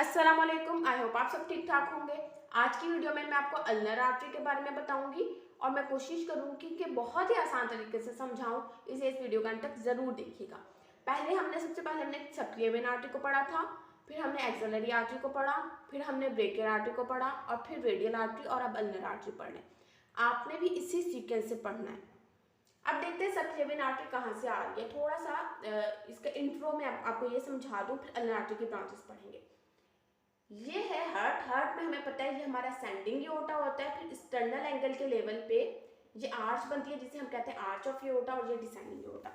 अस्सलाम वालेकुम। I hope आप सब ठीक ठाक होंगे। आज की वीडियो में मैं आपको अल्नर आर्टरी के बारे में बताऊंगी और मैं कोशिश करूंगी कि बहुत ही आसान तरीके से समझाऊं। इसे इस वीडियो के अंत तक ज़रूर देखिएगा। सबसे पहले हमने सबक्लेवियन आर्टरी को पढ़ा था, फिर हमने एक्सिलरी आर्टरी को पढ़ा, फिर हमने ब्रेकियल आर्टरी को पढ़ा और फिर रेडियल आर्टरी और अब अल्नर आर्टरी पढ़ लें। आपने भी इसी सीक्वेंस से पढ़ना है। अब देखते हैं सबक्लेवियन आर्टरी कहाँ से आ रही है। थोड़ा सा इसका इंट्रो में आपको ये समझा दूँ, फिर अल्नर आर्टरी की ब्रांचेस पढ़ेंगे। ये है हार्ट। हार्ट में हमें पता है ये हमारा सेंडिंग एओर्टा होता है। फिर एक्सटर्नल एंगल के लेवल पे ये आर्च बनती है जिसे हम कहते हैं आर्च ऑफ एओर्टा, और ये डिसेंडिंग एओर्टा।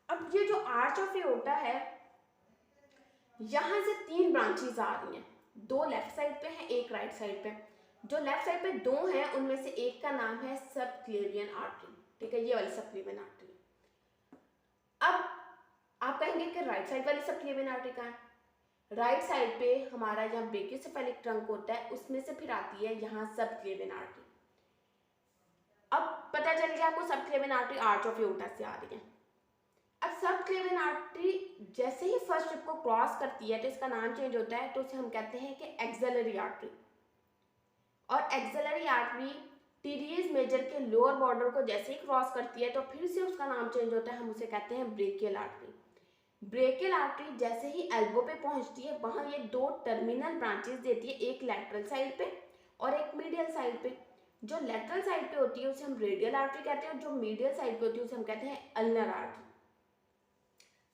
अब ये जो आर्च ऑफ एओर्टा है, यहाँ से 3 ब्रांचेस आ रही हैं। 2 लेफ्ट साइड पे हैं, एक राइट साइड पे। जो लेफ्ट साइड पे 2 हैं उनमें से एक का नाम है सबक्लेवियन आर्टरी। ठीक है, ये वाली सबक्लेवियन आर्टरी। अब आप कहेंगे कि राइट साइड वाली सबक्लेवियन आर्टरी कहाँ है? राइट साइड पे हमारा जहाँ ब्रेकियोसेफेलिक ट्रंक होता है उसमें से फिर आती है यहाँ सबक्लेवियन आर्टरी। अब पता चल गया आपको subclavian artery arch of aorta से आ रही है। अब सबक्लेवियन आर्टरी जैसे ही फर्स्ट स्ट्रिप को क्रॉस करती है तो इसका नाम चेंज होता है, तो उसे हम कहते हैं कि एक्सिलरी आर्टरी। और एक्सिलरी आर्टरी टीडियस मेजर के लोअर बॉर्डर को जैसे ही क्रॉस करती है तो फिर से उसका नाम चेंज होता है, हम उसे कहते हैं ब्रेकियल आर्टरी। ब्रेकियल आर्टरी जैसे ही एल्बो पे पहुंचती है वहां ये 2 टर्मिनल ब्रांचेस देती है, एक लैटरल साइड पे और एक मीडियल साइड पे। जो लैटरल साइड पे होती है उसे हम रेडियल आर्टरी कहते हैं और जो मीडियल साइड पे होती है उसे हम कहते हैं अल्नर आर्टरी।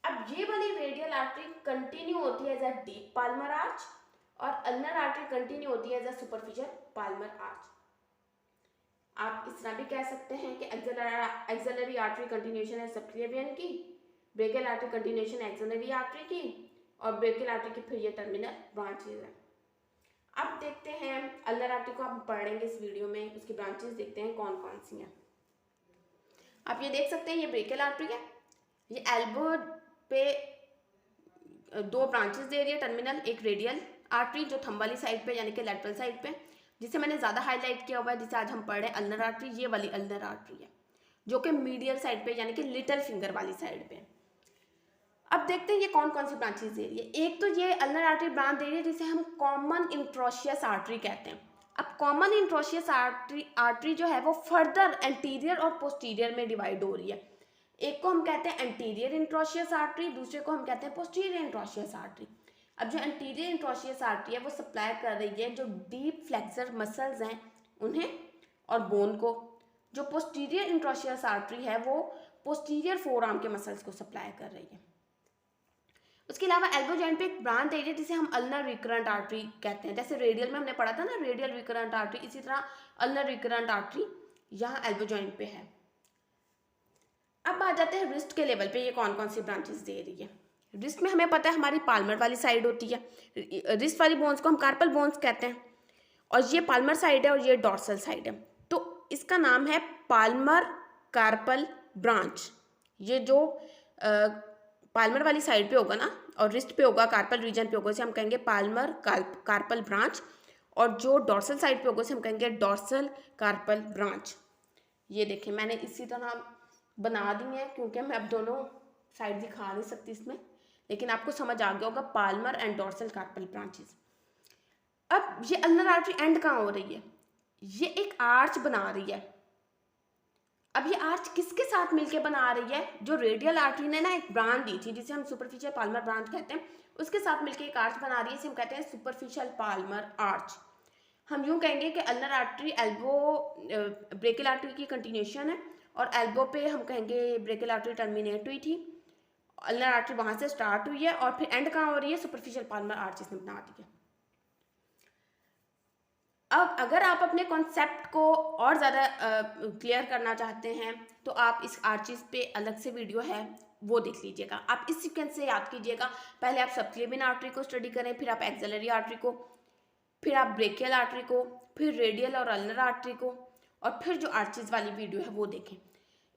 अब ये वाली रेडियल आर्टरी कंटिन्यू होती है as a deep palmar arch और अल्नर आर्टरी कंटिन्यू होती है as a superficial palmar arch. आप इस तरह भी कह सकते हैं कि एक्सिलरी आर्टरी कंटिन्यूएशन है सबक्लेवियन की, brachial artery continuation axillary artery की और ब्रेकियल आर्टरी की फिर ये टर्मिनल ब्रांचेज हैं। अब देखते हैं अल्नर आर्टरी को आप पढ़ेंगे इस वीडियो में, उसकी ब्रांचेज देखते हैं कौन कौन सी हैं। आप ये देख सकते हैं ये ब्रेकियल आर्टरी है, ये एल्बो पे 2 ब्रांचेस दे रही है टर्मिनल, एक रेडियल आर्टरी जो थंब वाली साइड पे यानी कि लैटरल साइड पे, जिसे मैंने ज़्यादा हाईलाइट किया हुआ है, जिसे आज हम पढ़ रहे हैं अल्नर आर्टरी। ये वाली अल्नर आर्टरी है जो कि मीडियल साइड पे यानी कि लिटिल फिंगर वाली साइड पे। अब देखते हैं ये कौन कौन सी ब्रांचेस दे रही है। एक तो ये अल्नर आर्टरी ब्रांच दे रही है जिसे हम कॉमन इंट्रोशियस आर्टरी कहते हैं। अब कॉमन इंट्रोशियस आर्टरी जो है वो फर्दर एंटीरियर और पोस्टीरियर में डिवाइड हो रही है। एक को हम कहते हैं एंटीरियर इंट्रोशियस आर्टरी, दूसरे को हम कहते हैं पोस्टीरियर इंट्रोशियस आर्टरी। अब जो एंटीरियर इंट्रोशियस आर्टरी है वो सप्लाई कर रही है जो डीप फ्लेक्सर मसल्स हैं उन्हें और बोन को। जो पोस्टीरियर इंट्रोशियस आर्टरी है वो पोस्टीरियर फोरआर्म के मसल्स को सप्लाई कर रही है। उसके अलावा एल्बो जॉइंट पे एक ब्रांच दे रही है जिसे हम अल्नर रिकरेंट आर्टरी कहते हैं। जैसे रेडियल में हमने पढ़ा था ना रेडियल रिकरेंट आर्टरी, इसी तरह अल्नर रिकरेंट आर्टरी यहाँ एल्बो जॉइंट पे है। अब आ जाते हैं रिस्ट के लेवल पे ये कौन कौन सी ब्रांचेस दे रही है। रिस्ट में हमें पता है हमारी पाल्मर वाली साइड होती है, रिस्ट वाली बोन्स को हम कार्पल बोन्स कहते हैं और ये पाल्मर साइड है और ये डॉर्सल साइड है, तो इसका नाम है पाल्मर कार्पल ब्रांच। ये जो पाल्मर वाली साइड पे होगा ना और रिस्ट पे होगा, कार्पल रीजन पे होगा, इसे हम कहेंगे पाल्मर कार्पल ब्रांच, और जो डॉर्सल साइड पे होगा उसे हम कहेंगे डॉर्सल कार्पल ब्रांच। ये देखें मैंने इसी तरह बना दी है क्योंकि मैं अब दोनों साइड दिखा नहीं सकती इसमें, लेकिन आपको समझ आ गया होगा palmar and dorsal carpal branches. अब ये अल्नर आर्टरी एंड कहाँ हो रही है? ये एक आर्च बना रही है। अब ये आर्च किसके साथ मिलके बना रही है? जो रेडियल आर्टरी ने ना एक ब्रांच दी थी जिसे हम सुपरफिशियल पाल्मर ब्रांच कहते हैं, उसके साथ मिलके एक आर्च बना रही है, इसे हम कहते हैं सुपरफिशियल पाल्मर आर्च। हम यूँ कहेंगे कि ulnar artery elbow brachial artery की कंटिन्यूएशन है और एल्बो पे हम कहेंगे ब्रेकियल आर्टरी टर्मिनेट हुई थी, अल्नर आर्टरी वहाँ से स्टार्ट हुई है और फिर एंड कहाँ हो रही है? सुपरफिशियल पाल्मर आर्च इसने बना दी है। अब अगर आप अपने कॉन्सेप्ट को और ज़्यादा क्लियर करना चाहते हैं तो आप इस आर्चिस पे अलग से वीडियो है वो देख लीजिएगा। आप इस सीक्वेंस से याद कीजिएगा, पहले आप सबक्लेवियन आर्टरी को स्टडी करें, फिर आप एक्सिलरी आर्टरी को, फिर आप ब्रेकियल आर्टरी को, फिर रेडियल और अल्नर आर्टरी को, और फिर जो आर्चिस वाली वीडियो है वो देखें।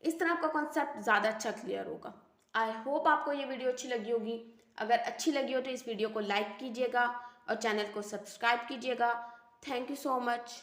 इस तरह आपका कॉन्सेप्ट ज़्यादा अच्छा क्लियर होगा। आई होप आपको ये वीडियो अच्छी लगी होगी। अगर अच्छी लगी हो तो इस वीडियो को लाइक कीजिएगा और चैनल को सब्सक्राइब कीजिएगा। Thank you so much.